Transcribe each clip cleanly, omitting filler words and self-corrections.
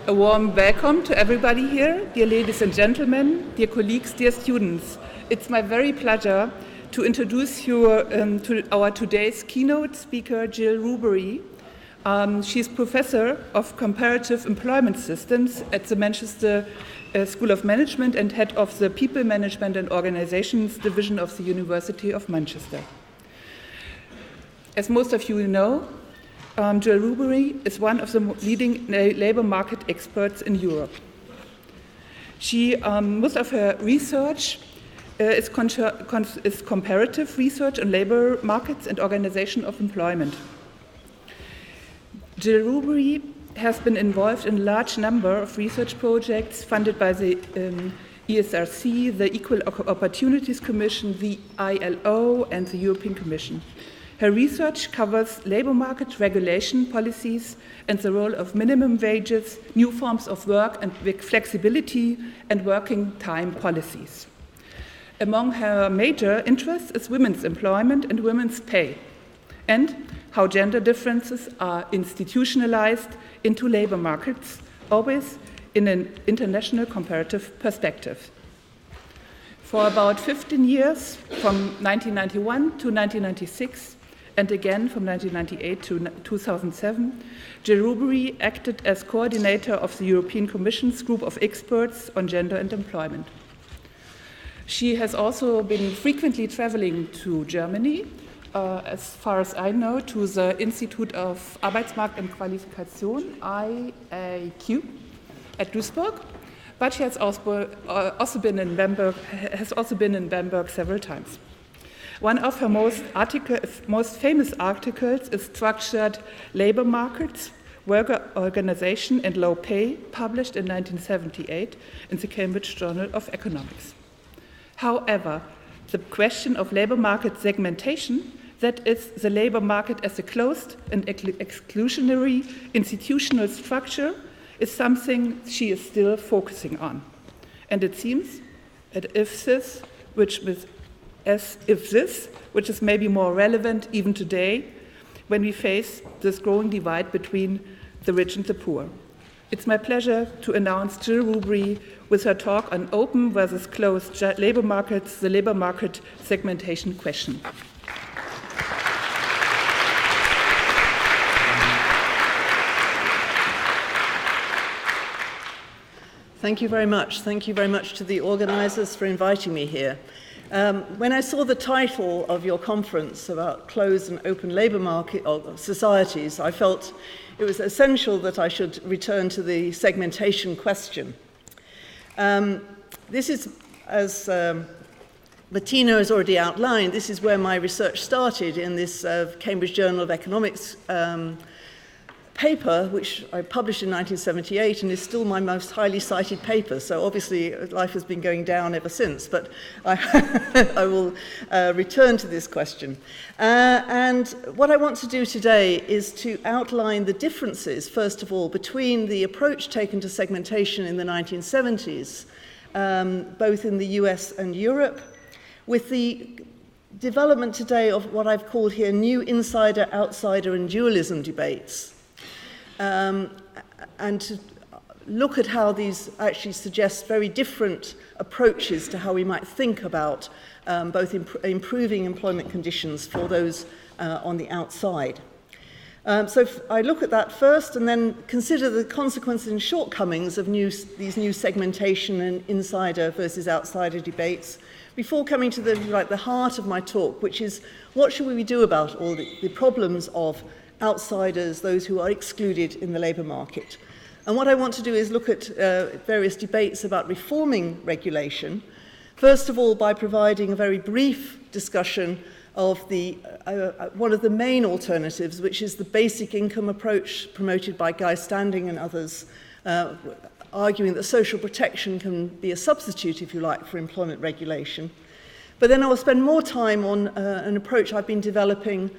A warm welcome to everybody here, dear ladies and gentlemen, dear colleagues, dear students. It's my very pleasure to introduce you to our today's keynote speaker, Jill RUBERY. She's Professor of Comparative Employment Systems at the Manchester School of Management and Head of the People Management and Organizations Division of the University of Manchester. As most of you know, Jill RUBERY is one of the leading labor market experts in Europe. Most of her research is comparative research on labor markets and organization of employment. Jill RUBERY has been involved in a large number of research projects funded by the ESRC, the Equal Opportunities Commission, the ILO, and the European Commission. Her research covers labor market regulation policies and the role of minimum wages, new forms of work and flexibility, and working time policies. Among her major interests is women's employment and women's pay, and how gender differences are institutionalized into labor markets, always in an international comparative perspective. For about 15 years, from 1991 to 1996, and again from 1998 to 2007, Jill RUBERY acted as coordinator of the European Commission's group of experts on gender and employment. She has also been frequently traveling to Germany, as far as I know, to the Institute of Arbeitsmarkt und Qualifikation, IAQ, at Duisburg, but she has also been in Bamberg several times. One of her most famous articles is Structured Labor Markets, Worker Organization and Low Pay, published in 1978 in the Cambridge Journal of Economics. However, the question of labor market segmentation, that is, the labor market as a closed and exclusionary institutional structure, is something she is still focusing on. And it seems that if this, which is maybe more relevant even today, when we face this growing divide between the rich and the poor. It's my pleasure to announce Jill RUBERY with her talk on open versus closed labor markets, the labor market segmentation question. Thank you very much. Thank you very much to the organizers for inviting me here. When I saw the title of your conference about closed and open labor market or societies, I felt it was essential that I should return to the segmentation question. This is, as Bettina has already outlined, this is where my research started in this Cambridge Journal of Economics paper, which I published in 1978 and is still my most highly cited paper. So obviously life has been going down ever since, but I will return to this question. And what I want to do today is to outline the differences, first of all, between the approach taken to segmentation in the 1970s, both in the US and Europe, with the development today of what I've called here new insider, outsider, and dualism debates. And to look at how these actually suggest very different approaches to how we might think about both improving employment conditions for those on the outside. So I look at that first and then consider the consequences and shortcomings of these new segmentation and insider versus outsider debates before coming to the heart of my talk, which is what should we do about all the problems of outsiders, those who are excluded in the labour market. And what I want to do is look at various debates about reforming regulation, first of all by providing a very brief discussion of one of the main alternatives, which is the basic income approach promoted by Guy Standing and others, arguing that social protection can be a substitute, if you like, for employment regulation. But then I will spend more time on an approach I've been developing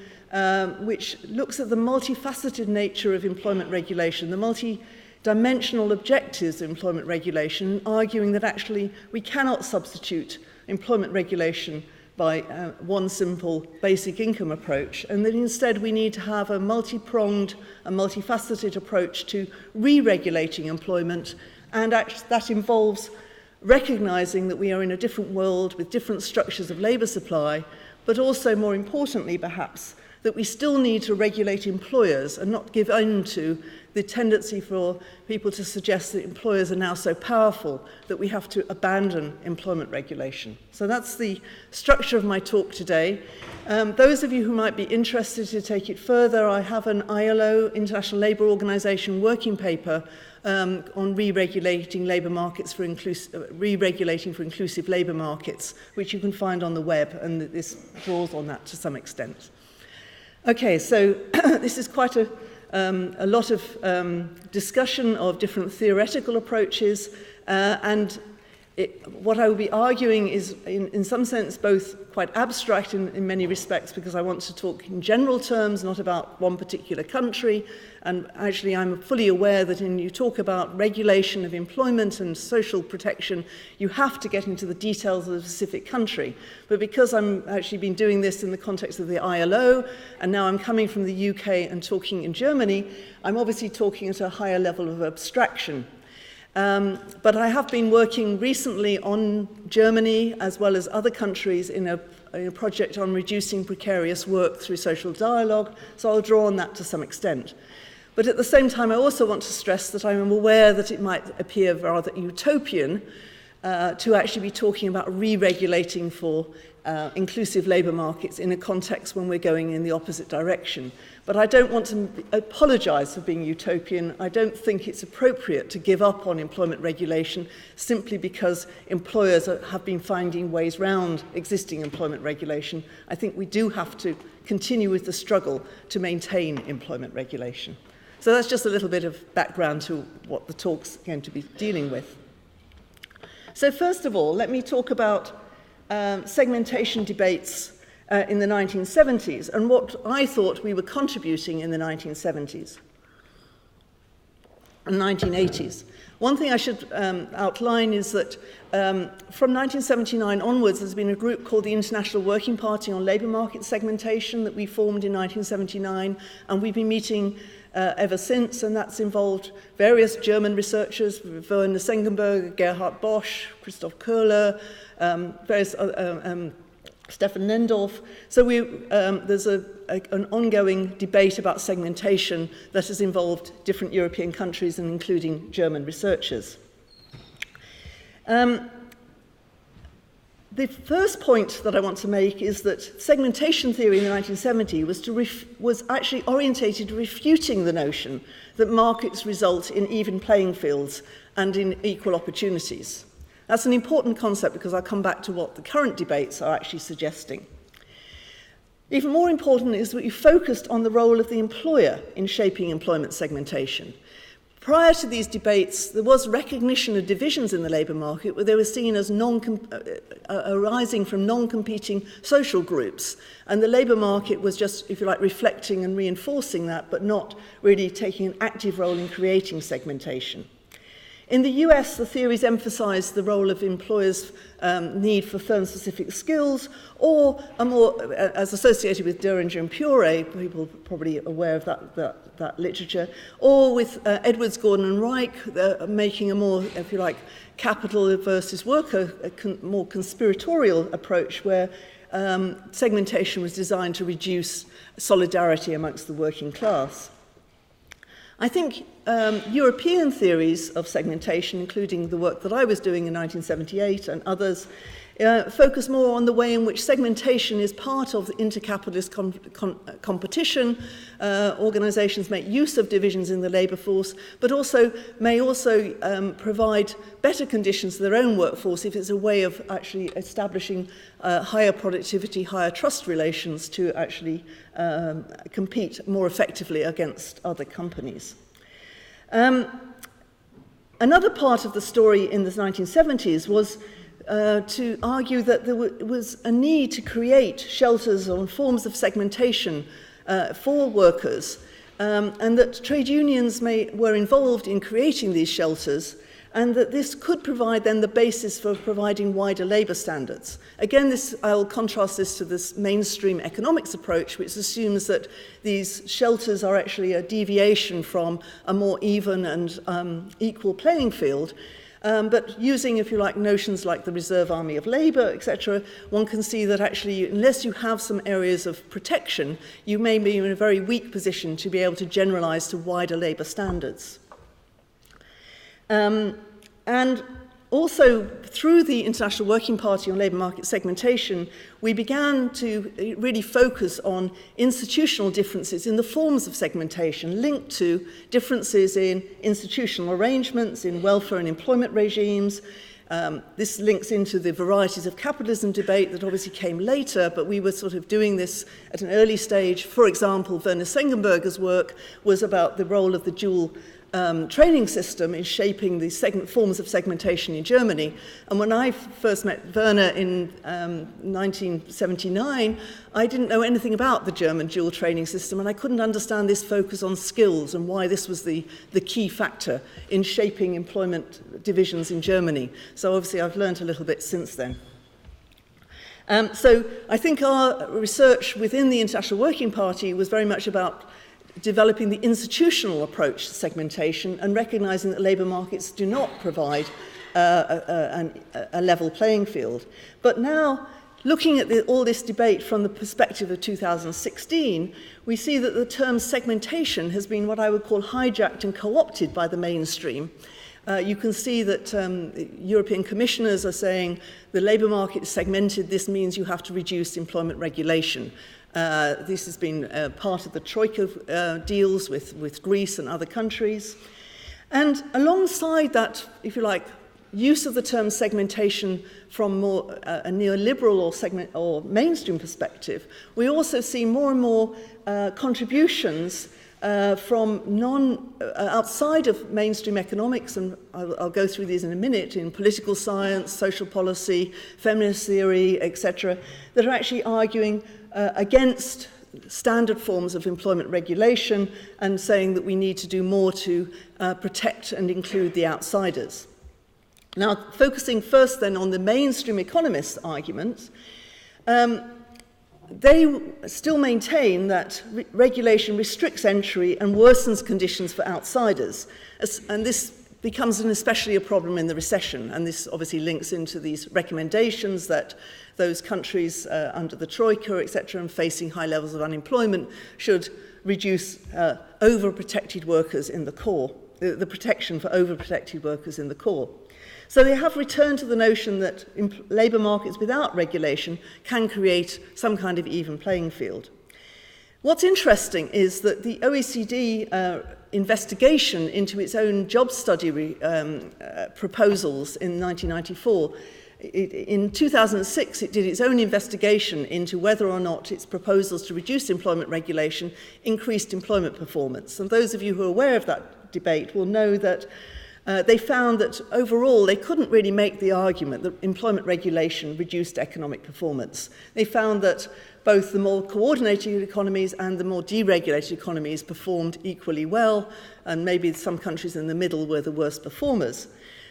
which looks at the multifaceted nature of employment regulation, the multi-dimensional objectives of employment regulation, arguing that actually we cannot substitute employment regulation by one simple basic income approach, and that instead we need to have a multi-pronged and multifaceted approach to re-regulating employment, and that involves recognizing that we are in a different world with different structures of labor supply, but also, more importantly perhaps, that we still need to regulate employers and not give in to the tendency for people to suggest that employers are now so powerful that we have to abandon employment regulation. So that's the structure of my talk today. Those of you who might be interested to take it further, I have an ILO, International Labour Organization, working paper on re-regulating labour markets for re-regulating for inclusive labour markets, which you can find on the web, and this draws on that to some extent. Okay, so this is quite a lot of discussion of different theoretical approaches, and what I will be arguing is, in some sense, both quite abstract in many respects, because I want to talk in general terms, not about one particular country. And actually, I'm fully aware that when you talk about regulation of employment and social protection, you have to get into the details of a specific country. But because I'm actually been doing this in the context of the ILO, and now I'm coming from the UK and talking in Germany, I'm obviously talking at a higher level of abstraction. But I have been working recently on Germany as well as other countries in a project on reducing precarious work through social dialogue, so I'll draw on that to some extent. But at the same time, I also want to stress that I am aware that it might appear rather utopian to actually be talking about re-regulating for inclusive labour markets in a context when we're going in the opposite direction. But I don't want to apologise for being utopian. I don't think it's appropriate to give up on employment regulation simply because employers have been finding ways round existing employment regulation. I think we do have to continue with the struggle to maintain employment regulation. So that's just a little bit of background to what the talk's going to be dealing with. So first of all, let me talk about segmentation debates in the 1970s and what I thought we were contributing in the 1970s and 1980s. One thing I should outline is that from 1979 onwards, there's been a group called the International Working Party on Labour Market Segmentation that we formed in 1979, and we've been meeting ever since, and that's involved various German researchers, Werner Sengenberg, Gerhard Bosch, Christoph Köhler, various Stefan Nendorf. So there's an ongoing debate about segmentation that has involved different European countries and including German researchers. The first point that I want to make is that segmentation theory in the 1970s was actually orientated to refuting the notion that markets result in even playing fields and in equal opportunities. That's an important concept because I'll come back to what the current debates are actually suggesting. Even more important is that we focused on the role of the employer in shaping employment segmentation. Prior to these debates, there was recognition of divisions in the labour market where they were seen as arising from non-competing social groups, and the labour market was just, if you like, reflecting and reinforcing that, but not really taking an active role in creating segmentation. In the US, the theories emphasized the role of employers' need for firm-specific skills, or as associated with Derringer and Pure, people are probably aware of that literature, or with Edwards, Gordon and Reich, making a more, if you like, capital versus worker, more conspiratorial approach where segmentation was designed to reduce solidarity amongst the working class. I think European theories of segmentation, including the work that I was doing in 1978 and others, focus more on the way in which segmentation is part of the intercapitalist competition. Organizations make use of divisions in the labor force, but may also provide better conditions for their own workforce if it's a way of actually establishing higher productivity, higher trust relations to actually compete more effectively against other companies. Another part of the story in the 1970s was to argue that there was a need to create shelters or forms of segmentation for workers, and that trade unions were involved in creating these shelters, and that this could provide then the basis for providing wider labour standards. Again, I'll contrast this to this mainstream economics approach, which assumes that these shelters are actually a deviation from a more even and equal playing field. But using, if you like, notions like the reserve army of labour, etc., one can see that actually, unless you have some areas of protection, you may be in a very weak position to be able to generalise to wider labour standards. And also, through the International Working Party on Labour Market Segmentation, we began to really focus on institutional differences in the forms of segmentation linked to differences in institutional arrangements, in welfare and employment regimes. This links into the varieties of capitalism debate that obviously came later, but we were sort of doing this at an early stage. For example, Werner Sengenberger's work was about the role of the dual training system in shaping the forms of segmentation in Germany. And when I first met Werner in 1979, I didn't know anything about the German dual training system, and I couldn't understand this focus on skills and why this was the key factor in shaping employment divisions in Germany. So obviously I've learned a little bit since then. So I think our research within the International Working Party was very much about developing the institutional approach to segmentation and recognizing that labour markets do not provide a level playing field. But now, looking at all this debate from the perspective of 2016, we see that the term segmentation has been what I would call hijacked and co-opted by the mainstream. You can see that European commissioners are saying the labour market is segmented, this means you have to reduce employment regulation. This has been part of the Troika deals with Greece and other countries. And alongside that, if you like, use of the term segmentation from more a neoliberal or mainstream perspective, we also see more and more contributions from outside of mainstream economics, and I'll go through these in a minute, in political science, social policy, feminist theory, etc., that are actually arguing against standard forms of employment regulation and saying that we need to do more to protect and include the outsiders. Now, focusing first then on the mainstream economists' arguments, they still maintain that regulation restricts entry and worsens conditions for outsiders. And this becomes especially a problem in the recession. And this obviously links into these recommendations that those countries under the Troika, etc., and facing high levels of unemployment should reduce overprotected workers in the core, the protection for overprotected workers in the core. So they have returned to the notion that labour markets without regulation can create some kind of even playing field. What's interesting is that the OECD investigation into its own job study proposals in 1994, in 2006 it did its own investigation into whether or not its proposals to reduce employment regulation increased employment performance. And those of you who are aware of that debate will know that they found that overall they couldn't really make the argument that employment regulation reduced economic performance. They found that both the more coordinated economies and the more deregulated economies performed equally well, and maybe some countries in the middle were the worst performers.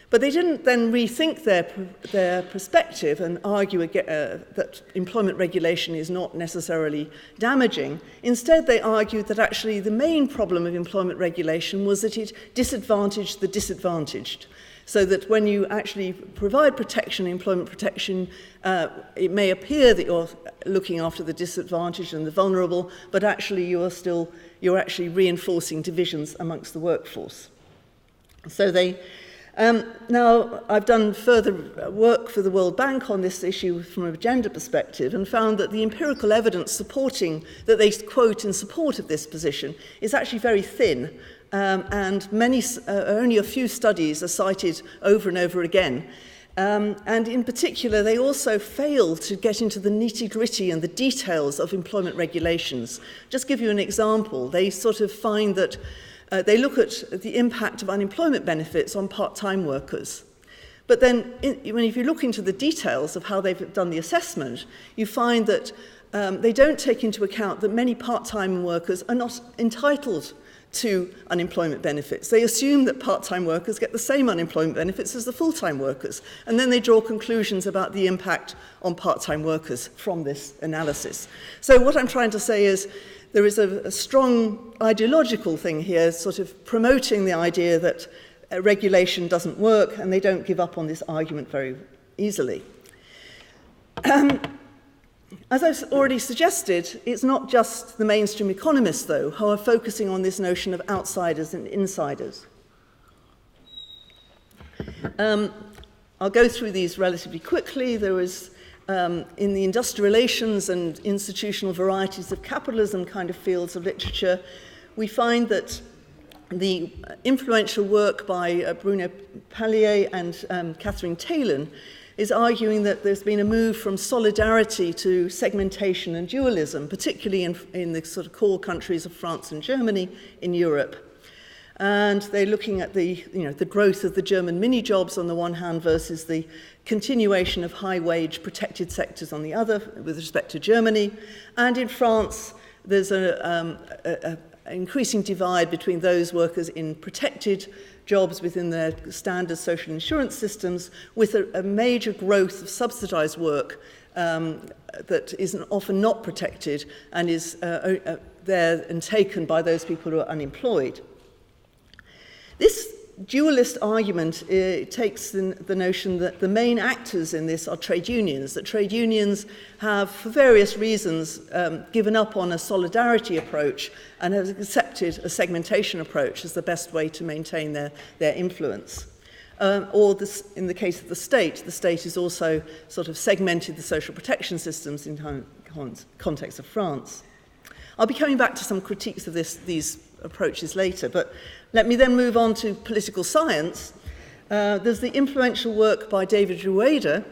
But they didn't then rethink their perspective and argue that employment regulation is not necessarily damaging. Instead, they argued that actually the main problem of employment regulation was that it disadvantaged the disadvantaged. So that when you actually provide protection, employment protection, it may appear that you're looking after the disadvantaged and the vulnerable, but actually you're actually reinforcing divisions amongst the workforce. So now, I've done further work for the World Bank on this issue from a gender perspective and found that the empirical evidence that they quote in support of this position is actually very thin, and only a few studies are cited over and over again. And in particular, they also fail to get into the nitty-gritty and the details of employment regulations. Just give you an example, they sort of find that they look at the impact of unemployment benefits on part-time workers. But then, if you look into the details of how they've done the assessment, you find that they don't take into account that many part-time workers are not entitled to unemployment benefits. They assume that part-time workers get the same unemployment benefits as the full-time workers, and then they draw conclusions about the impact on part-time workers from this analysis. So what I'm trying to say is there is a strong ideological thing here, sort of promoting the idea that regulation doesn't work, and they don't give up on this argument very easily. As I've already suggested, it's not just the mainstream economists, though, who are focusing on this notion of outsiders and insiders. I'll go through these relatively quickly. There is, in the industrial relations and institutional varieties of capitalism kind of fields of literature, we find that the influential work by Bruno Pallier and Catherine Talon is arguing that there's been a move from solidarity to segmentation and dualism, particularly in the sort of core countries of France and Germany in Europe. And they're looking at the growth of the German mini-jobs on the one hand versus the continuation of high-wage protected sectors on the other with respect to Germany. And in France, there's an increasing divide between those workers in protected jobs within their standard social insurance systems with a major growth of subsidized work that is often not protected and is there and taken by those people who are unemployed. This dualist argument takes the notion that the main actors in this are trade unions, that trade unions have, for various reasons, given up on a solidarity approach and have accepted a segmentation approach as the best way to maintain their influence. Or this, in the case of the state is also sort of segmented the social protection systems in context of France. I'll be coming back to some critiques of these approaches later, but let me then move on to political science. There's the influential work by David Rueda,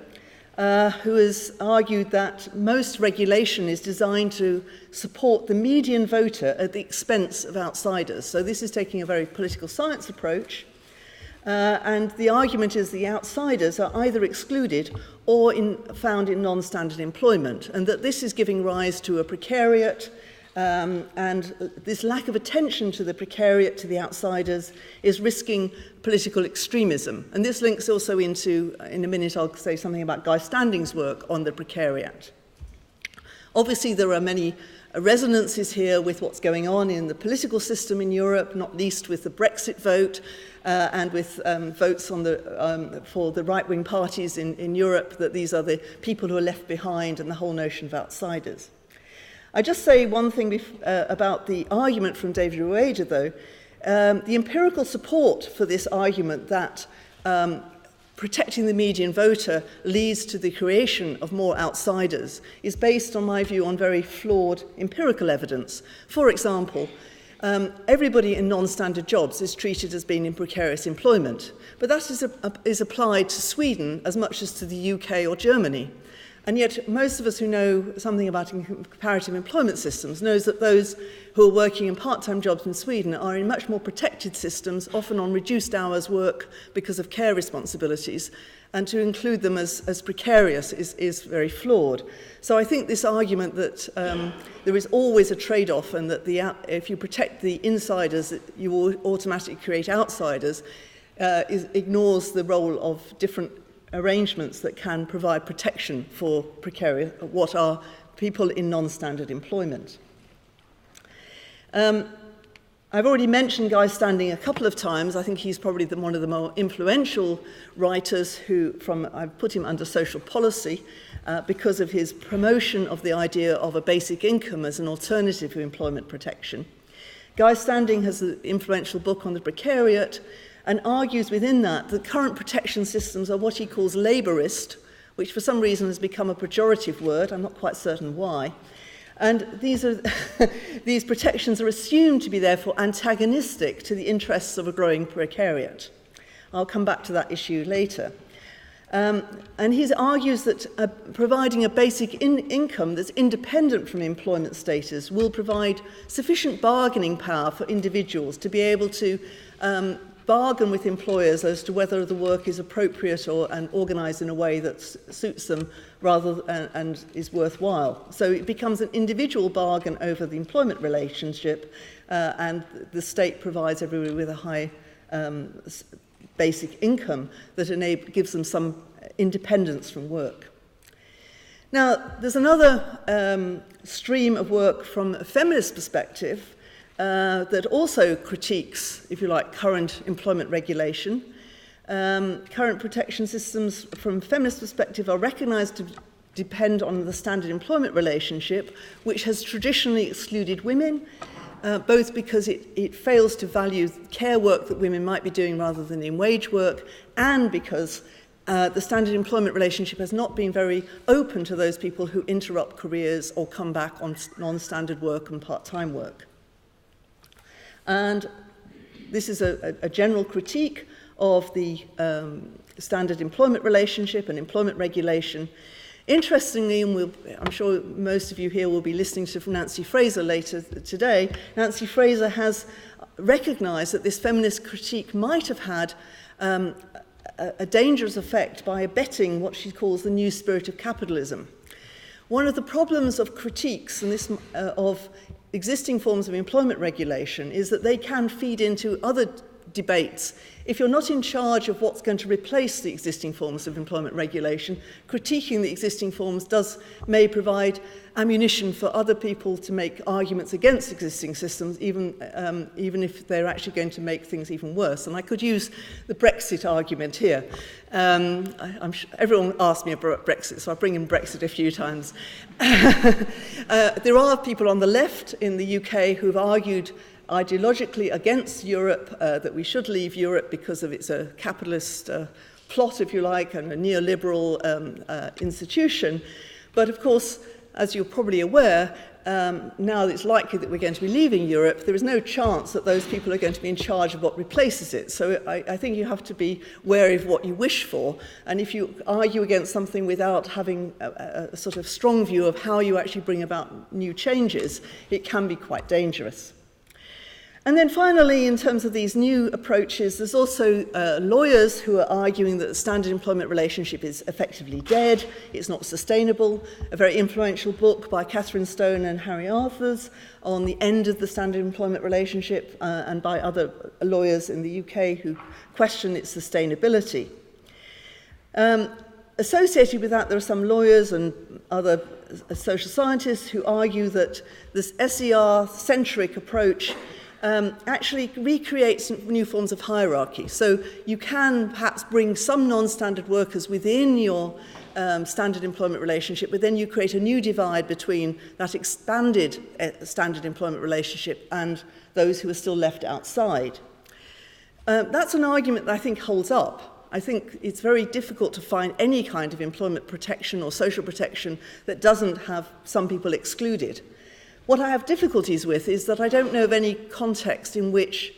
who has argued that most regulation is designed to support the median voter at the expense of outsiders. So this is taking a very political science approach, and the argument is the outsiders are either excluded or found in non-standard employment, and that this is giving rise to a precariat. And this lack of attention to the precariat, to the outsiders, is risking political extremism. And this links also into, in a minute I'll say something about Guy Standing's work on the precariat. Obviously there are many resonances here with what's going on in the political system in Europe, not least with the Brexit vote and with votes on for the right-wing parties in Europe, that these are the people who are left behind and the whole notion of outsiders. I just say one thing about the argument from David Rueda, though. The empirical support for this argument that protecting the median voter leads to the creation of more outsiders is based, on my view, on very flawed empirical evidence. For example, everybody in non-standard jobs is treated as being in precarious employment, but that is applied to Sweden as much as to the UK or Germany. And yet most of us who know something about comparative employment systems knows that those who are working in part-time jobs in Sweden are in much more protected systems, often on reduced hours work because of care responsibilities, and to include them as precarious is very flawed. So I think this argument that there is always a trade-off and that if you protect the insiders, you will automatically create outsiders, ignores the role of different arrangements that can provide protection for precarious, what are people in non-standard employment. I've already mentioned Guy Standing a couple of times. I think he's probably one of the more influential writers I've put him under social policy because of his promotion of the idea of a basic income as an alternative to employment protection. Guy Standing has an influential book on the precariat, and argues within that the current protection systems are what he calls labourist, which for some reason has become a pejorative word. I'm not quite certain why. And these protections are assumed to be therefore antagonistic to the interests of a growing precariat. I'll come back to that issue later. And he argues that providing a basic income that's independent from employment status will provide sufficient bargaining power for individuals to be able to bargain with employers as to whether the work is appropriate and organised in a way that suits them and is worthwhile. So it becomes an individual bargain over the employment relationship and the state provides everybody with a high basic income that gives them some independence from work. Now, there's another stream of work from a feminist perspective that also critiques, if you like, current employment regulation. Current protection systems from a feminist perspective are recognized to depend on the standard employment relationship, which has traditionally excluded women, both because it fails to value care work that women might be doing rather than in wage work, and because the standard employment relationship has not been very open to those people who interrupt careers or come back on non-standard work and part-time work. And this is a general critique of the standard employment relationship and employment regulation. Interestingly, and I'm sure most of you here will be listening to Nancy Fraser later today, Nancy Fraser has recognized that this feminist critique might have had a dangerous effect by abetting what she calls the new spirit of capitalism. One of the problems of critiques and this, of existing forms of employment regulation is that they can feed into other debates. If you're not in charge of what's going to replace the existing forms of employment regulation, critiquing the existing forms may provide ammunition for other people to make arguments against existing systems, even if they're actually going to make things even worse. And I could use the Brexit argument here. I'm sure everyone asked me about Brexit, so I'll bring in Brexit a few times. There are people on the left in the UK who've argued ideologically against Europe, that we should leave Europe because of it's a capitalist plot, if you like, and a neoliberal institution. But of course, as you're probably aware, now it's likely that we're going to be leaving Europe, there is no chance that those people are going to be in charge of what replaces it. So I think you have to be wary of what you wish for. And if you argue against something without having a sort of strong view of how you actually bring about new changes, it can be quite dangerous. And then finally, in terms of these new approaches, there's also lawyers who are arguing that the standard employment relationship is effectively dead, it's not sustainable. A very influential book by Catherine Stone and Harry Arthurs on the end of the standard employment relationship, and by other lawyers in the UK who question its sustainability. Associated with that, there are some lawyers and other social scientists who argue that this SER-centric approach actually recreates new forms of hierarchy. So you can perhaps bring some non-standard workers within your standard employment relationship, but then you create a new divide between that expanded standard employment relationship and those who are still left outside. That's an argument that I think holds up. I think it's very difficult to find any kind of employment protection or social protection that doesn't have some people excluded. What I have difficulties with is that I don't know of any context in which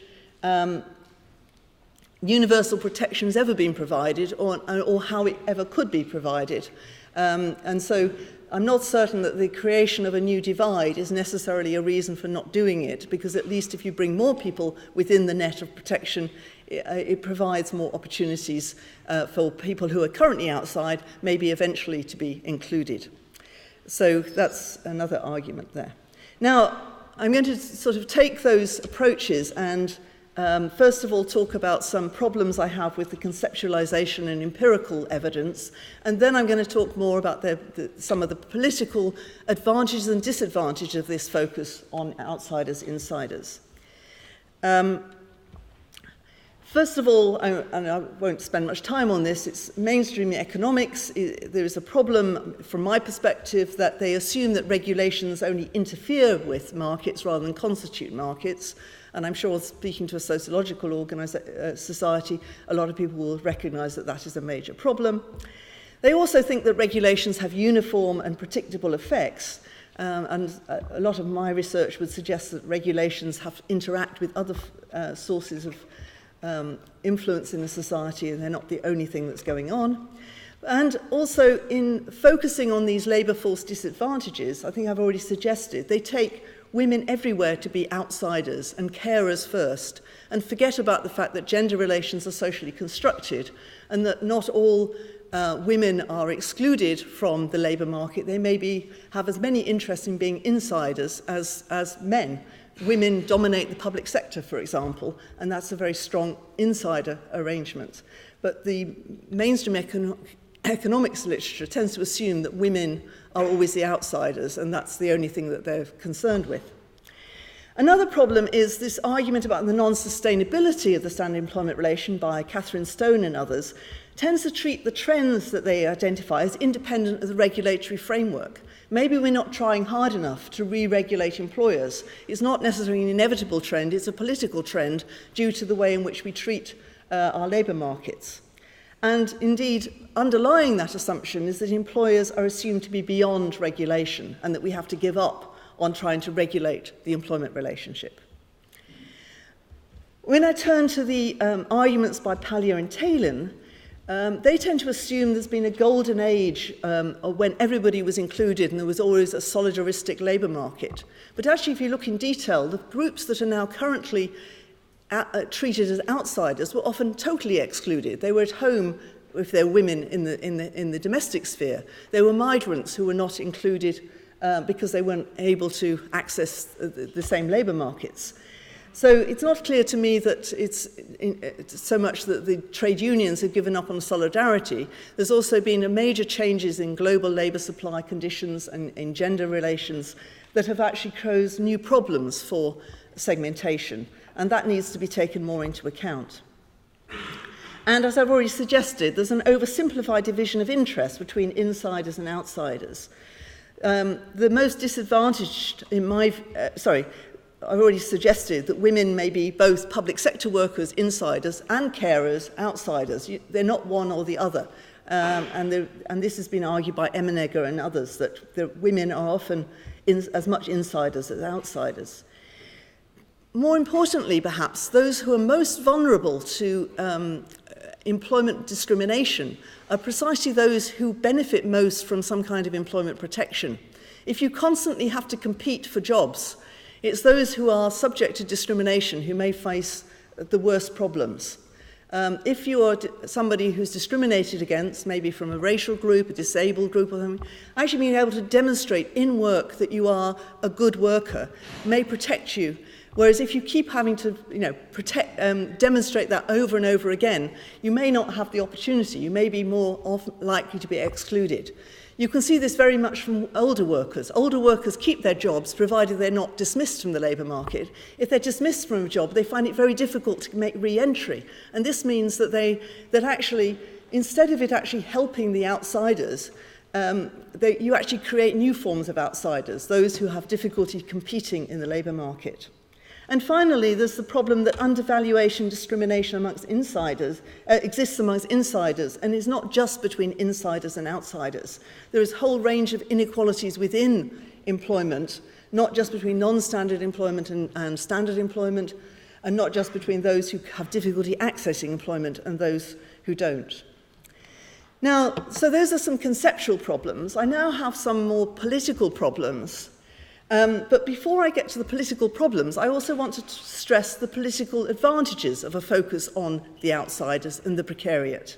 universal protection has ever been provided or how it ever could be provided. And so I'm not certain that the creation of a new divide is necessarily a reason for not doing it, because at least if you bring more people within the net of protection, it provides more opportunities for people who are currently outside, maybe eventually to be included. So that's another argument there. Now, I'm going to sort of take those approaches and first of all talk about some problems I have with the conceptualization and empirical evidence, and then I'm going to talk more about some of the political advantages and disadvantages of this focus on outsiders, insiders. First of all, and I won't spend much time on this, it's mainstream economics. There is a problem, from my perspective, that they assume that regulations only interfere with markets rather than constitute markets. And I'm sure, speaking to a sociological society, a lot of people will recognize that that is a major problem. They also think that regulations have uniform and predictable effects. And a lot of my research would suggest that regulations have to interact with other sources of influence in the society, and they're not the only thing that's going on. And also, in focusing on these labour force disadvantages, I think I've already suggested, they take women everywhere to be outsiders and carers first, and forget about the fact that gender relations are socially constructed, and that not all women are excluded from the labour market. They maybe have as many interests in being insiders as men. women dominate the public sector, for example, and that's a very strong insider arrangement. But the mainstream economics literature tends to assume that women are always the outsiders, and that's the only thing that they're concerned with. Another problem is this argument about the non-sustainability of the standard employment relation by Catherine Stone and others tends to treat the trends that they identify as independent of the regulatory framework. Maybe we're not trying hard enough to re-regulate employers. It's not necessarily an inevitable trend, it's a political trend due to the way in which we treat our labour markets. And indeed, underlying that assumption is that employers are assumed to be beyond regulation and that we have to give up on trying to regulate the employment relationship. When I turn to the arguments by Pallier and Talon, they tend to assume there's been a golden age when everybody was included and there was always a solidaristic labour market. But actually, if you look in detail, the groups that are now currently treated as outsiders were often totally excluded. They were at home if they're women in the domestic sphere. They were migrants who were not included because they weren't able to access the same labour markets. So it's not clear to me that it's so much that the trade unions have given up on solidarity. There's also been major changes in global labour supply conditions and in gender relations that have actually caused new problems for segmentation, and that needs to be taken more into account. And as I've already suggested, there's an oversimplified division of interest between insiders and outsiders. The most disadvantaged I've already suggested that women may be both public sector workers, insiders, and carers, outsiders. They're not one or the other. And this has been argued by Emenegger and others, that the women are often as much insiders as outsiders. More importantly, perhaps, those who are most vulnerable to employment discrimination are precisely those who benefit most from some kind of employment protection. If you constantly have to compete for jobs, it's those who are subject to discrimination who may face the worst problems. If you are somebody who's discriminated against, maybe from a racial group, a disabled group or something, actually being able to demonstrate in work that you are a good worker may protect you. Whereas if you keep having to demonstrate that over and over again, you may not have the opportunity. You may be more often likely to be excluded. You can see this very much from older workers. Older workers keep their jobs provided they're not dismissed from the labour market. If they're dismissed from a job, they find it very difficult to make re-entry. And this means that actually, instead of it actually helping the outsiders, you actually create new forms of outsiders, those who have difficulty competing in the labour market. And finally, there's the problem that undervaluation discrimination amongst insiders exists amongst insiders and is not just between insiders and outsiders. There is a whole range of inequalities within employment, not just between non-standard employment and standard employment, and not just between those who have difficulty accessing employment and those who don't. Now, so those are some conceptual problems. I now have some more political problems. But before I get to the political problems, I also want to stress the political advantages of a focus on the outsiders and the precariat.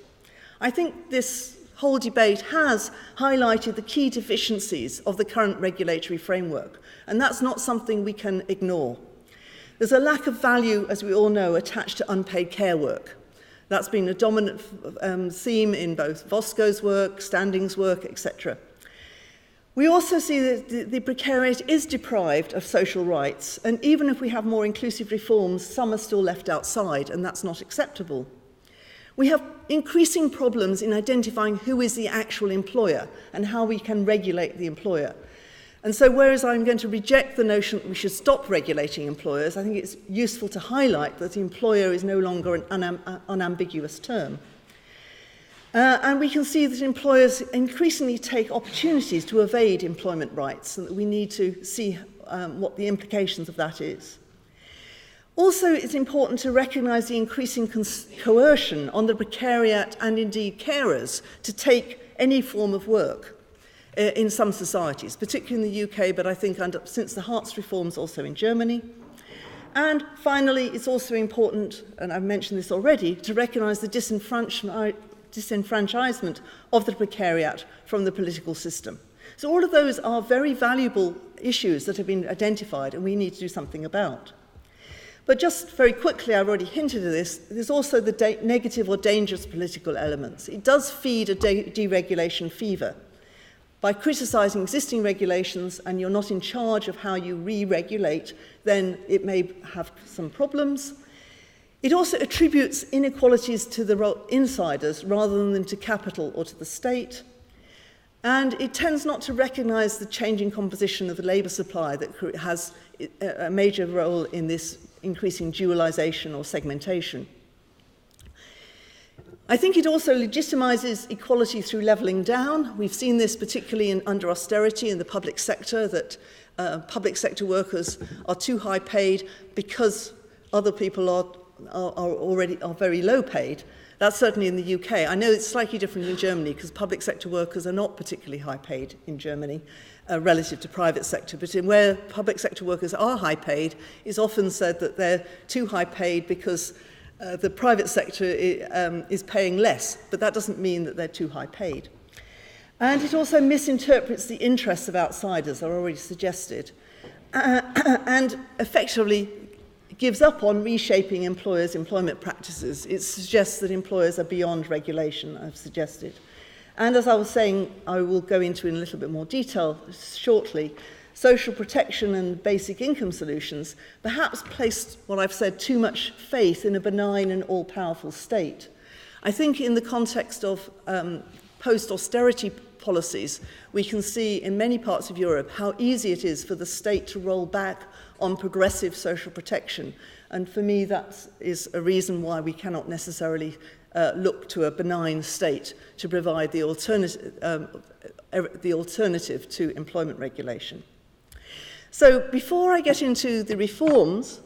I think this whole debate has highlighted the key deficiencies of the current regulatory framework, and that's not something we can ignore. There's a lack of value, as we all know, attached to unpaid care work. That's been a dominant theme in both Vosco's work, Standing's work, etc. We also see that the precariat is deprived of social rights, and even if we have more inclusive reforms, some are still left outside, and that's not acceptable. We have increasing problems in identifying who is the actual employer and how we can regulate the employer. And so whereas I'm going to reject the notion that we should stop regulating employers, I think it's useful to highlight that the employer is no longer an unambiguous term. And we can see that employers increasingly take opportunities to evade employment rights, and that we need to see what the implications of that is. Also, it's important to recognise the increasing coercion on the precariat and indeed carers to take any form of work in some societies, particularly in the UK, but I think since the Hartz reforms also in Germany. And finally, it's also important, and I've mentioned this already, to recognise the disenfranchisement of the precariat from the political system. So all of those are very valuable issues that have been identified and we need to do something about. But just very quickly, I've already hinted at this, there's also the negative or dangerous political elements. It does feed a deregulation fever. By criticising existing regulations and you're not in charge of how you re-regulate, then it may have some problems. It also attributes inequalities to the insiders rather than to capital or to the state. And it tends not to recognise the changing composition of the labour supply that has a major role in this increasing dualisation or segmentation. I think it also legitimises equality through levelling down. We've seen this particularly under austerity in the public sector, that public sector workers are too high paid because other people are very low paid. That's certainly in the UK. I know it's slightly different in Germany because public sector workers are not particularly high paid in Germany relative to private sector. But where public sector workers are high paid, it's often said that they're too high paid because the private sector is paying less. But that doesn't mean that they're too high paid. And it also misinterprets the interests of outsiders, I've already suggested, and effectively gives up on reshaping employers' employment practices. It suggests that employers are beyond regulation, I've suggested. And as I was saying, I will go into in a little bit more detail shortly, social protection and basic income solutions perhaps placed, what I've said, too much faith in a benign and all-powerful state. I think in the context of post-austerity policies, we can see in many parts of Europe how easy it is for the state to roll back on progressive social protection. And for me, that is a reason why we cannot necessarily look to a benign state to provide the alternative to employment regulation. So before I get into the reforms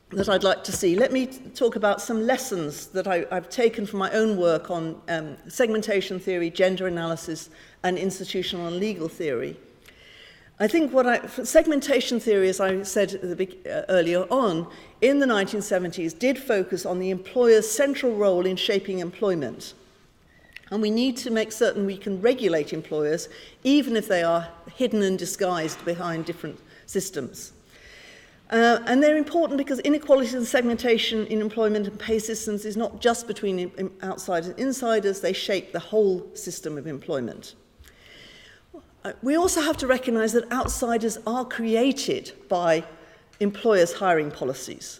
that I'd like to see, let me talk about some lessons that I've taken from my own work on segmentation theory, gender analysis, and institutional and legal theory. I think segmentation theory, as I said earlier on, in the 1970s did focus on the employer's central role in shaping employment. And we need to make certain we can regulate employers, even if they are hidden and disguised behind different systems. And they're important because inequality and segmentation in employment and pay systems is not just between outsiders and insiders, they shape the whole system of employment. We also have to recognise that outsiders are created by employers' hiring policies.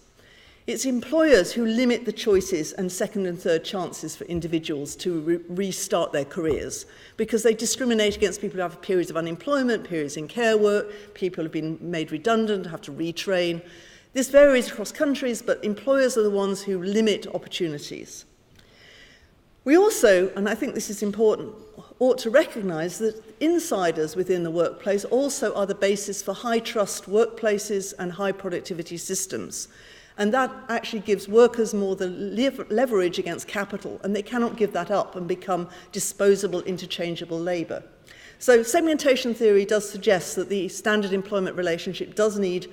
It's employers who limit the choices and second and third chances for individuals to restart their careers because they discriminate against people who have periods of unemployment, periods in care work, people who have been made redundant, have to retrain. This varies across countries, but employers are the ones who limit opportunities. We also, and I think this is important, ought to recognise that insiders within the workplace also are the basis for high-trust workplaces and high-productivity systems. And that actually gives workers more the leverage against capital, and they cannot give that up and become disposable, interchangeable labour. So segmentation theory does suggest that the standard employment relationship does need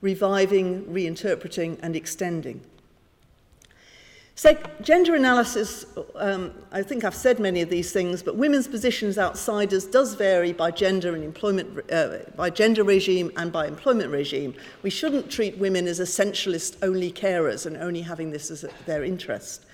reviving, reinterpreting, and extending. Gender analysis, I think I've said many of these things, but women's position as outsiders does vary by gender and employment, by gender regime and by employment regime. We shouldn't treat women as essentialist only carers and only having this as their interest.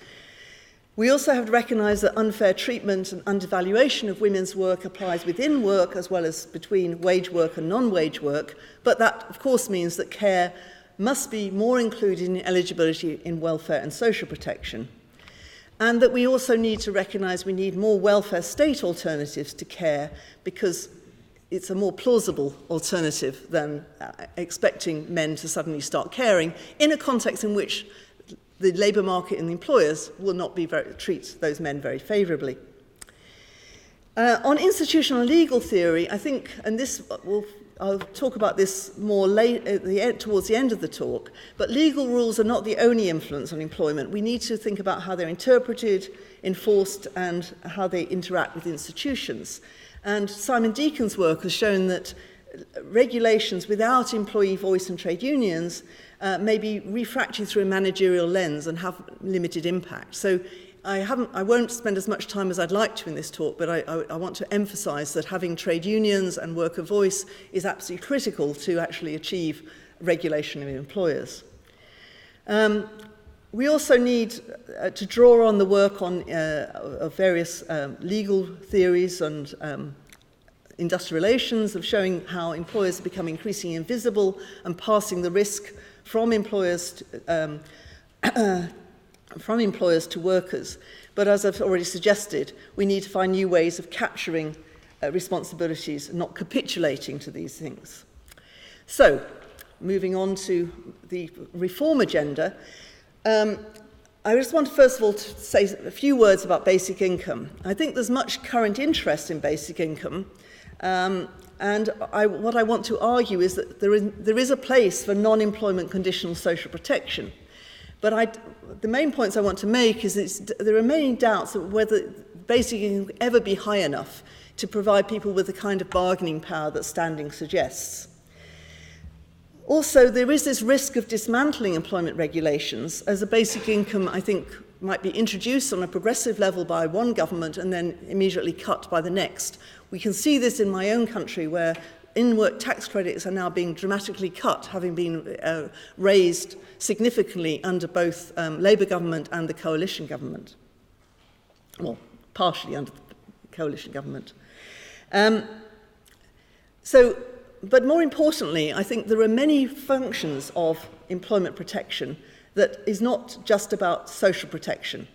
We also have to recognise that unfair treatment and undervaluation of women's work applies within work as well as between wage work and non-wage work, but that of course means that care must be more included in eligibility in welfare and social protection. And that we also need to recognise we need more welfare state alternatives to care because it's a more plausible alternative than expecting men to suddenly start caring in a context in which the labour market and the employers will not treat those men very favourably. On institutional legal theory, I think, and I'll talk about this more towards the end of the talk, but legal rules are not the only influence on employment. We need to think about how they're interpreted, enforced, and how they interact with institutions. And Simon Deacon's work has shown that regulations without employee voice and trade unions may be refracted through a managerial lens and have limited impact. So I won't spend as much time as I'd like to in this talk, but I want to emphasize that having trade unions and worker voice is absolutely critical to actually achieve regulation of employers. We also need to draw on the work of various legal theories and industrial relations of showing how employers become increasingly invisible and passing the risk from employers to workers. But as I've already suggested, we need to find new ways of capturing responsibilities, not capitulating to these things. So, moving on to the reform agenda, I just want to first of all to say a few words about basic income. I think there's much current interest in basic income, and what I want to argue is that there is a place for non-employment conditional social protection. But the main points I want to make is there are many doubts of whether basic income will ever be high enough to provide people with the kind of bargaining power that standing suggests. Also, there is this risk of dismantling employment regulations, as a basic income, I think, might be introduced on a progressive level by one government and then immediately cut by the next. We can see this in my own country, where in-work tax credits are now being dramatically cut, having been raised significantly under both Labour government and the coalition government. Well, partially under the coalition government. But more importantly, I think there are many functions of employment protection that is not just about social protection.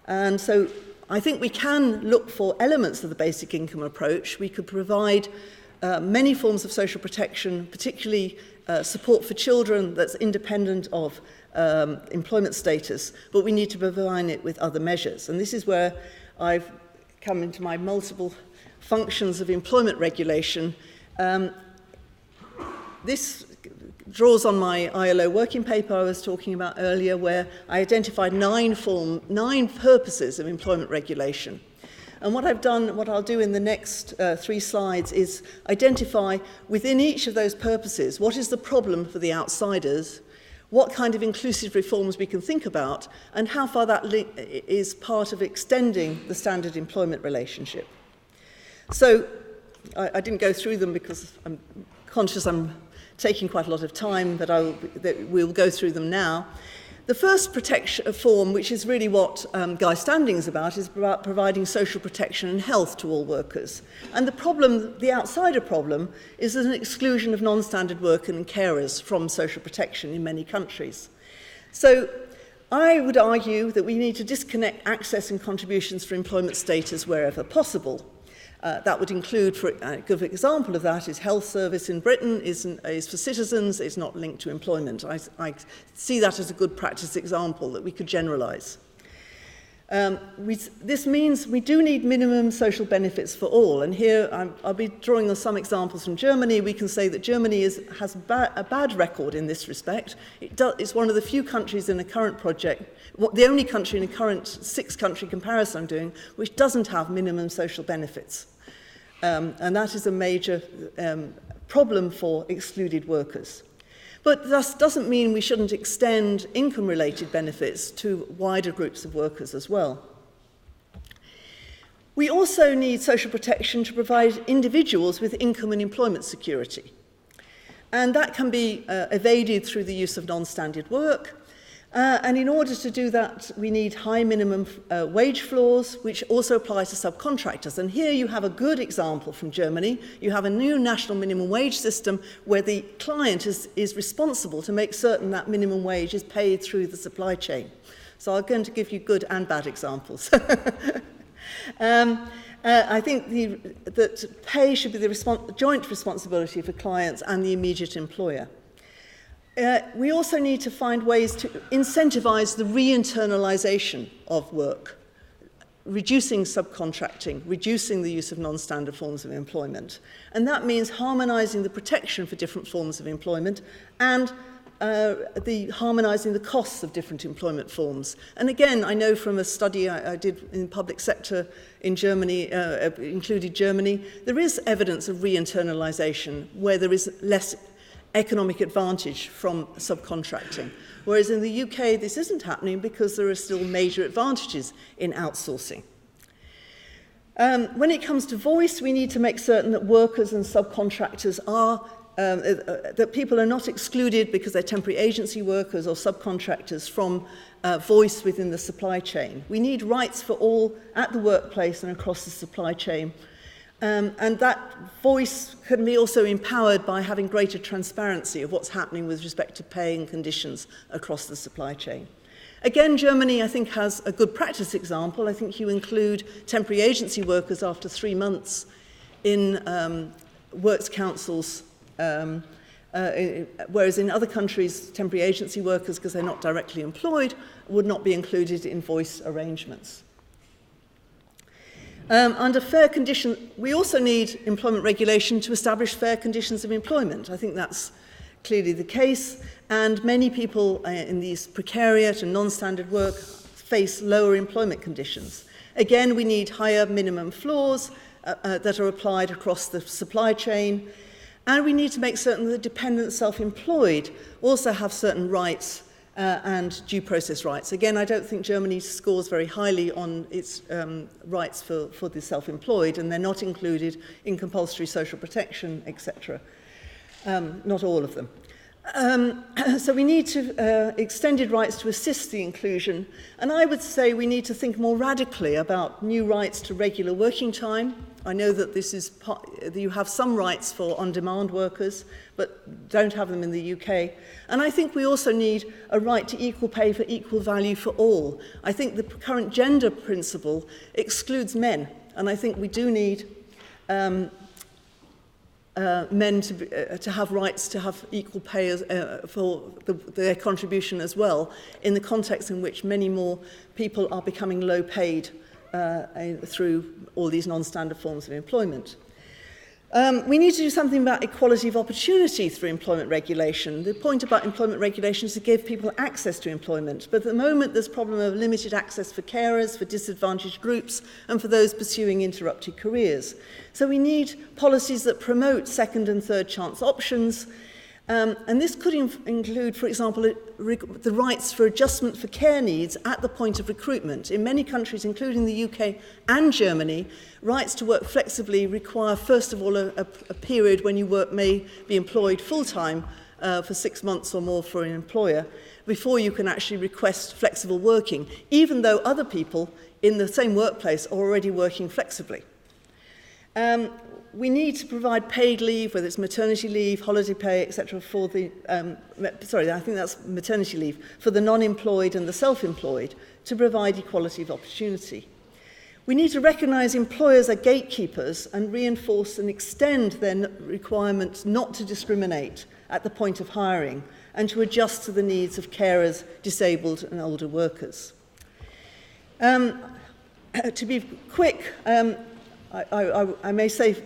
And so I think we can look for elements of the basic income approach. We could provide many forms of social protection, particularly support for children that's independent of employment status, but we need to provide it with other measures. And this is where I've come into my multiple functions of employment regulation. This draws on my ILO working paper I was talking about earlier, where I identified 9 purposes of employment regulation. And what I'll do in the next 3 slides is identify within each of those purposes what is the problem for the outsiders, what kind of inclusive reforms we can think about, and how far that is part of extending the standard employment relationship. So I didn't go through them because I'm conscious I'm taking quite a lot of time, but we'll go through them now. The first protection form, which is really what Guy Standing is about providing social protection and health to all workers. And the outsider problem, is an exclusion of non-standard work and carers from social protection in many countries. So I would argue that we need to disconnect access and contributions for employment status wherever possible. That would include, a good example of that is health service in Britain is for citizens, is not linked to employment. I see that as a good practice example that we could generalise. This means we do need minimum social benefits for all, and here I'll be drawing on some examples from Germany. We can say that Germany has a bad record in this respect. It's one of the few countries in a current project, the only country in a current 6-country comparison I'm doing, which doesn't have minimum social benefits. And that is a major problem for excluded workers. But this doesn't mean we shouldn't extend income-related benefits to wider groups of workers as well. We also need social protection to provide individuals with income and employment security. And that can be evaded through the use of non-standard work. And in order to do that, we need high minimum wage floors, which also apply to subcontractors. And here you have a good example from Germany. You have a new national minimum wage system where the client is responsible to make certain that minimum wage is paid through the supply chain. So I'm going to give you good and bad examples. I think that pay should be the joint responsibility for clients and the immediate employer. We also need to find ways to incentivize the re-internalisation of work, reducing subcontracting, reducing the use of non-standard forms of employment. And that means harmonising the protection for different forms of employment and harmonising the costs of different employment forms. And again, I know from a study I did in public sector in Germany, included Germany, there is evidence of re-internalisation where there is less economic advantage from subcontracting. Whereas in the UK, this isn't happening because there are still major advantages in outsourcing. When it comes to voice, we need to make certain that workers and subcontractors are, that people are not excluded because they're temporary agency workers or subcontractors from voice within the supply chain. We need rights for all at the workplace and across the supply chain. And that voice can be also empowered by having greater transparency of what's happening with respect to pay and conditions across the supply chain. Again, Germany, I think, has a good practice example. I think you include temporary agency workers after 3 months in works councils, whereas in other countries, temporary agency workers, because they're not directly employed, would not be included in voice arrangements. Under fair conditions, we also need employment regulation to establish fair conditions of employment. I think that's clearly the case, and many people in these precariat and non-standard work face lower employment conditions. Again, we need higher minimum floors that are applied across the supply chain, and we need to make certain that dependent self-employed also have certain rights and due process rights. Again, I don't think Germany scores very highly on its rights for the self-employed, and they're not included in compulsory social protection, etc. Not all of them. So we need to extended rights to assist the inclusion, and I would say we need to think more radically about new rights to regular working time. I know that this is you have some rights for on-demand workers, but don't have them in the UK. And I think we also need a right to equal pay for equal value for all. I think the current gender principle excludes men, and I think we do need men to have rights to have equal pay for their contribution as well, in the context in which many more people are becoming low paid through all these non-standard forms of employment. We need to do something about equality of opportunity through employment regulation. The point about employment regulation is to give people access to employment, but at the moment there's a problem of limited access for carers, for disadvantaged groups, and for those pursuing interrupted careers. So we need policies that promote second and third chance options, and this could include, for example, the rights for adjustment for care needs at the point of recruitment. In many countries, including the UK and Germany, rights to work flexibly require, first of all, a period when you may be employed full-time for 6 months or more for an employer before you can actually request flexible working, even though other people in the same workplace are already working flexibly. We need to provide paid leave, whether it's maternity leave, holiday pay, etc., for the, I think that's maternity leave, for the non-employed and the self-employed, to provide equality of opportunity. We need to recognise employers are gatekeepers and reinforce and extend their requirements not to discriminate at the point of hiring and to adjust to the needs of carers, disabled and older workers. To be quick, I may say,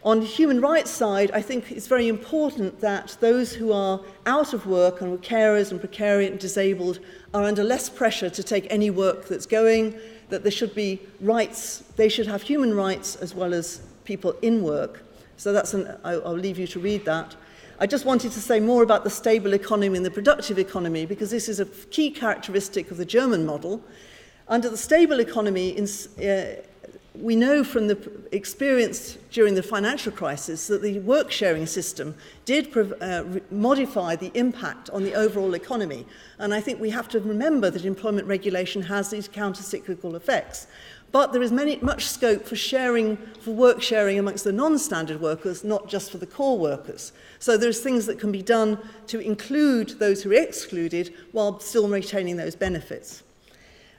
on the human rights side, I think it's very important that those who are out of work and carers and precariat and disabled are under less pressure to take any work that's going, that there should be rights, they should have human rights as well as people in work. So that's I'll leave you to read that. I just wanted to say more about the stable economy and the productive economy, because this is a key characteristic of the German model. Under the stable economy, we know from the experience during the financial crisis that the work-sharing system did modify the impact on the overall economy. And I think we have to remember that employment regulation has these counter-cyclical effects. But there is much scope for work sharing amongst the non-standard workers, not just for the core workers. So there's things that can be done to include those who are excluded while still retaining those benefits.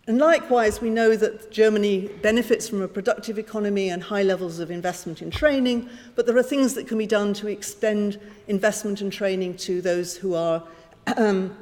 And likewise, we know that Germany benefits from a productive economy and high levels of investment in training, but there are things that can be done to extend investment and training to those who are in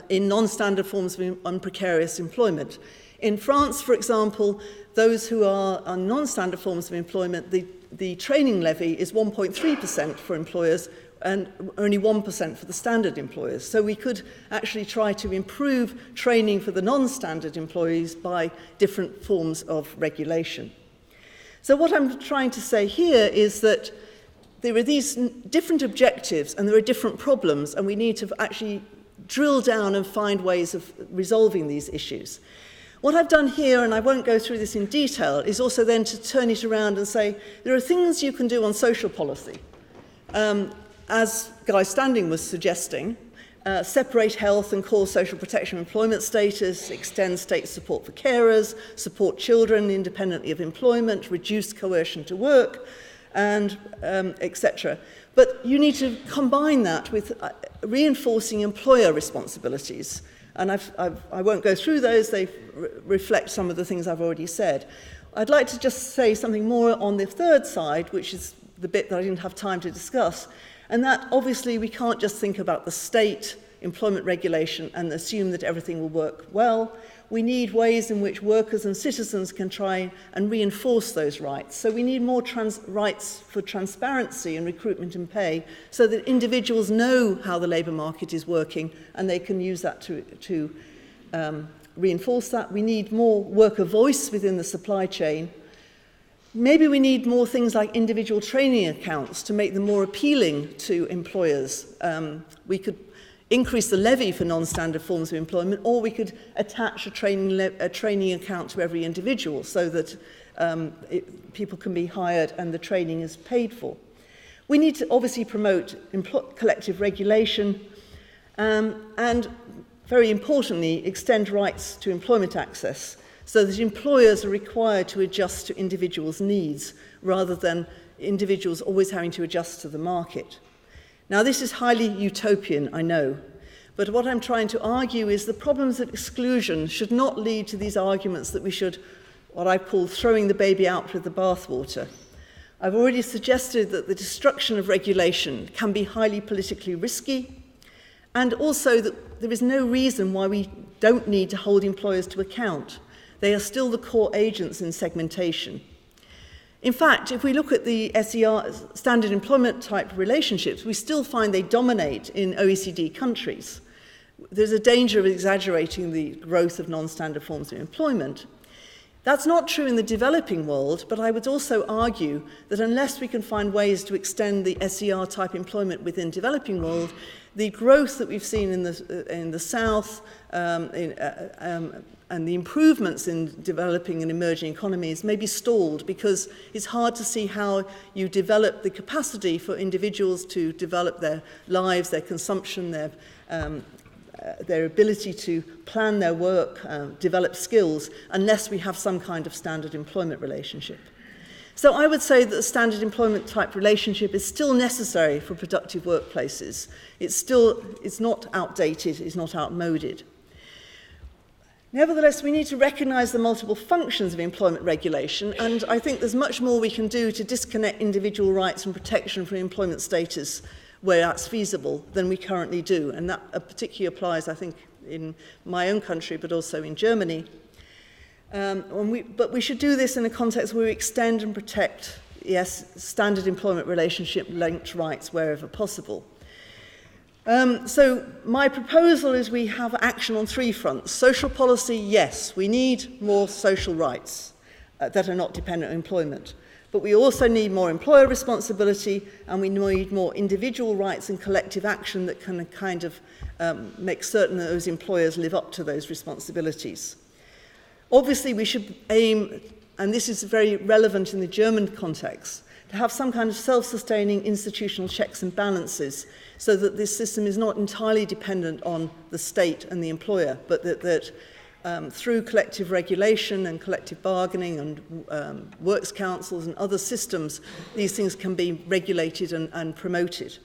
non-standard forms of precarious employment. In France, for example, those who are on non-standard forms of employment, the training levy is 1.3% for employers and only 1% for the standard employers. So we could actually try to improve training for the non-standard employees by different forms of regulation. So what I'm trying to say here is that there are these different objectives and there are different problems, and we need to actually drill down and find ways of resolving these issues. What I've done here, and I won't go through this in detail, is also then to turn it around and say there are things you can do on social policy. As Guy Standing was suggesting, separate health and core social protection employment status, extend state support for carers, support children independently of employment, reduce coercion to work, and etc. But you need to combine that with reinforcing employer responsibilities. And I won't go through those, they reflect some of the things I've already said. I'd like to just say something more on the third side, which is the bit that I didn't have time to discuss. And that, obviously, we can't just think about the state employment regulation and assume that everything will work well. We need ways in which workers and citizens can try and reinforce those rights. So we need more rights for transparency in recruitment and pay so that individuals know how the labour market is working and they can use that to reinforce that. We need more worker voice within the supply chain. Maybe we need more things like individual training accounts to make them more appealing to employers. We could increase the levy for non-standard forms of employment, or we could attach a training account to every individual so that people can be hired and the training is paid for. We need to obviously promote collective regulation and, very importantly, extend rights to employment access so that employers are required to adjust to individuals' needs rather than individuals always having to adjust to the market. Now, this is highly utopian, I know, but what I'm trying to argue is the problems of exclusion should not lead to these arguments that we should, what I call, throwing the baby out with the bathwater. I've already suggested that the destruction of regulation can be highly politically risky, and also that there is no reason why we don't need to hold employers to account. They are still the core agents in segmentation. In fact, if we look at the SER, standard employment type relationships, we still find they dominate in OECD countries. There's a danger of exaggerating the growth of non-standard forms of employment. That's not true in the developing world, but I would also argue that unless we can find ways to extend the SER type employment within developing world, the growth that we've seen in the South and the improvements in developing and emerging economies may be stalled because it's hard to see how you develop the capacity for individuals to develop their lives, their consumption, their ability to plan their work, develop skills, unless we have some kind of standard employment relationship. So I would say that the standard employment type relationship is still necessary for productive workplaces. It's not outdated, it's not outmoded. Nevertheless, we need to recognise the multiple functions of employment regulation, and I think there's much more we can do to disconnect individual rights and protection from employment status where that's feasible than we currently do. And that particularly applies, I think, in my own country, but also in Germany. But we should do this in a context where we extend and protect, yes, standard employment relationship linked rights wherever possible. So my proposal is we have action on three fronts. Social policy, yes, we need more social rights that are not dependent on employment. But we also need more employer responsibility, and we need more individual rights and collective action that can kind of make certain that those employers live up to those responsibilities. Obviously, we should aim, and this is very relevant in the German context, to have some kind of self-sustaining institutional checks and balances so that this system is not entirely dependent on the state and the employer, but that through collective regulation and collective bargaining and works councils and other systems, these things can be regulated and promoted.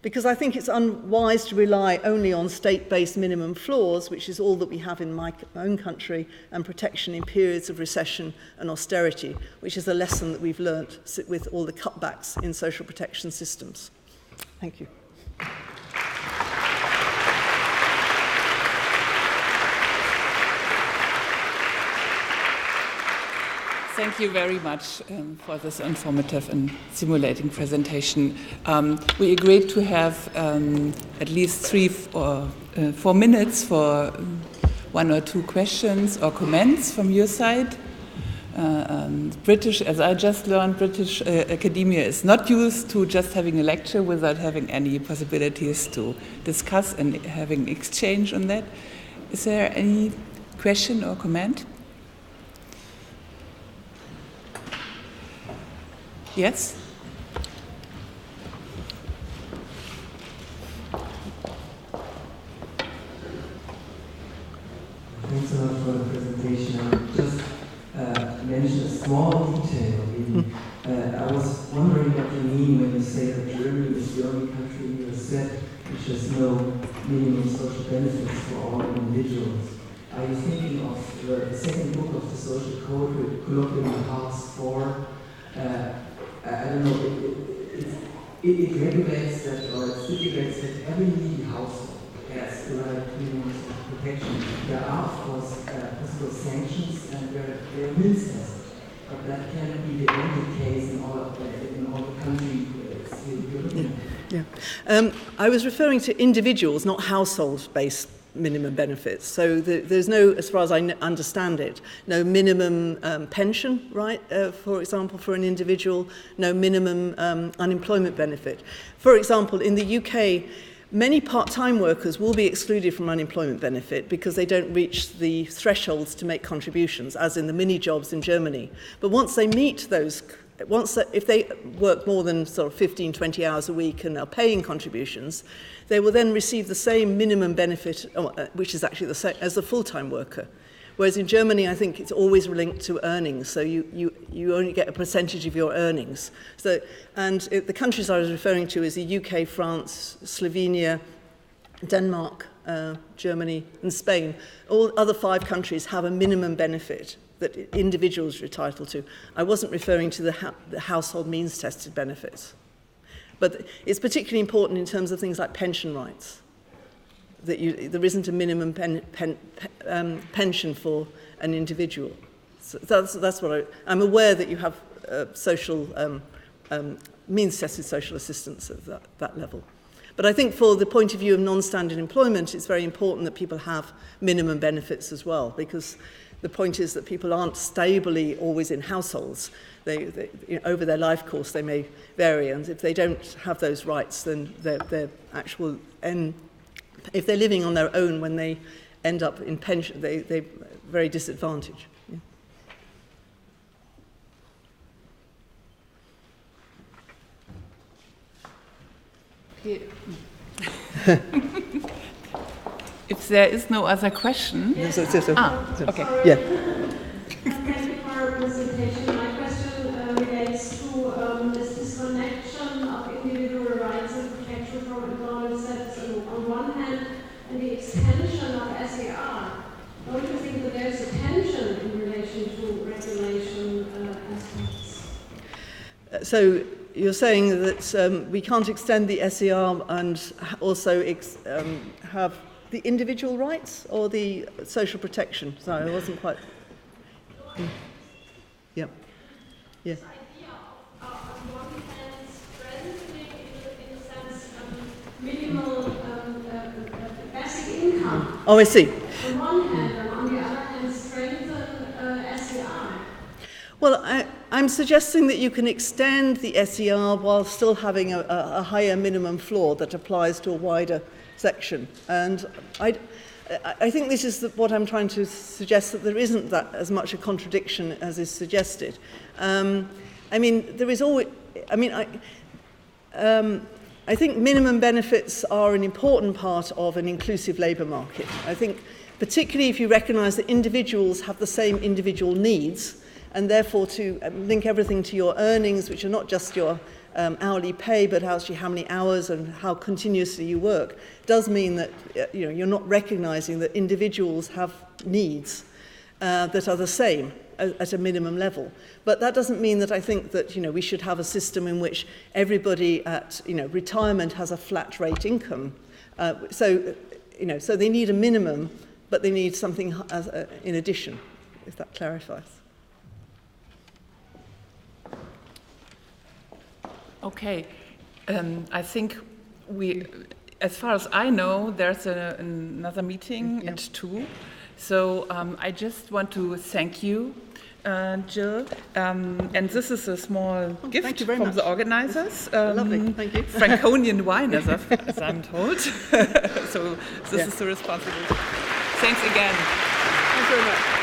Because I think it's unwise to rely only on state-based minimum floors, which is all that we have in my own country, and protection in periods of recession and austerity, which is a lesson that we've learnt with all the cutbacks in social protection systems. Thank you. Thank you very much for this informative and stimulating presentation. We agreed to have at least 3 or 4 minutes for 1 or 2 questions or comments from your side. British, as I just learned, British academia is not used to just having a lecture without having any possibilities to discuss and having exchange on that. Is there any question or comment? Yes? Thanks a lot for the presentation. I just mentioned a small detail. I was wondering what you mean when you say that Germany is the only country in your set which has no minimum social benefits for all individuals. Are you thinking of the second book of the social code, colloquially House 4? I don't know, it regulates that, or it stipulates that every needy household has the right to minimum social protection. There are, of course, possible sanctions, and they're minced, but that cannot be the only case in all the countries you're looking at. Yeah. I was referring to individuals, not household-based minimum benefits. So there's no, as far as I understand it, no minimum pension, right, for example, for an individual, no minimum unemployment benefit. For example, in the UK, many part-time workers will be excluded from unemployment benefit because they don't reach the thresholds to make contributions, as in the mini-jobs in Germany. But once they meet those, if they work more than sort of 15, 20 hours a week and are paying contributions, they will then receive the same minimum benefit, which is actually the same as a full-time worker. Whereas in Germany, I think it's always linked to earnings, so you only get a percentage of your earnings. So, and the countries I was referring to is the UK, France, Slovenia, Denmark, Germany, and Spain. All other 5 countries have a minimum benefit that individuals are entitled to. I wasn't referring to the household means-tested benefits. But it's particularly important in terms of things like pension rights, that there isn't a minimum pension for an individual. So that's what I'm aware that you have social means-tested social assistance at that level. But I think for the point of view of non-standard employment, it's very important that people have minimum benefits as well, because the point is that people aren't stably always in households. They over their life course, they may vary, and if they don't have those rights, then their actual if they're living on their own when they end up in pension, they're very disadvantaged. Yeah. If there is no other question. Okay. Yeah. Thank you for your presentation. My question relates to this disconnection of individual rights and protection from employment status on one hand, and the extension of SER. Don't you think that there's a tension in relation to regulation aspects? So you're saying that we can't extend the SER and also have the individual rights or the social protection? Sorry, I wasn't quite... Yeah. Yeah. This idea of on one hand strengthening in a sense minimal basic income. Oh, I see. On one hand, and on the other hand strengthen SER. Well, I'm suggesting that you can extend the SER while still having a higher minimum floor that applies to a wider section. And I think this is what I'm trying to suggest, that there isn't that as much a contradiction as is suggested. I mean, there is always... I mean, I think minimum benefits are an important part of an inclusive labour market. I think particularly if you recognise that individuals have the same individual needs, and therefore to link everything to your earnings, which are not just your hourly pay, but actually how many hours and how continuously you work, does mean that you're not recognising that individuals have needs that are the same at a minimum level. But that doesn't mean that I think that we should have a system in which everybody at retirement has a flat rate income. So they need a minimum, but they need something in addition, if that clarifies. Okay, I think as far as I know, there's another meeting at 2. So I just want to thank you Jill. And this is a small gift from much. the organizers. Lovely, thank you. Franconian wine, as I'm told. So this is the responsibility. Thanks again. Thanks very much.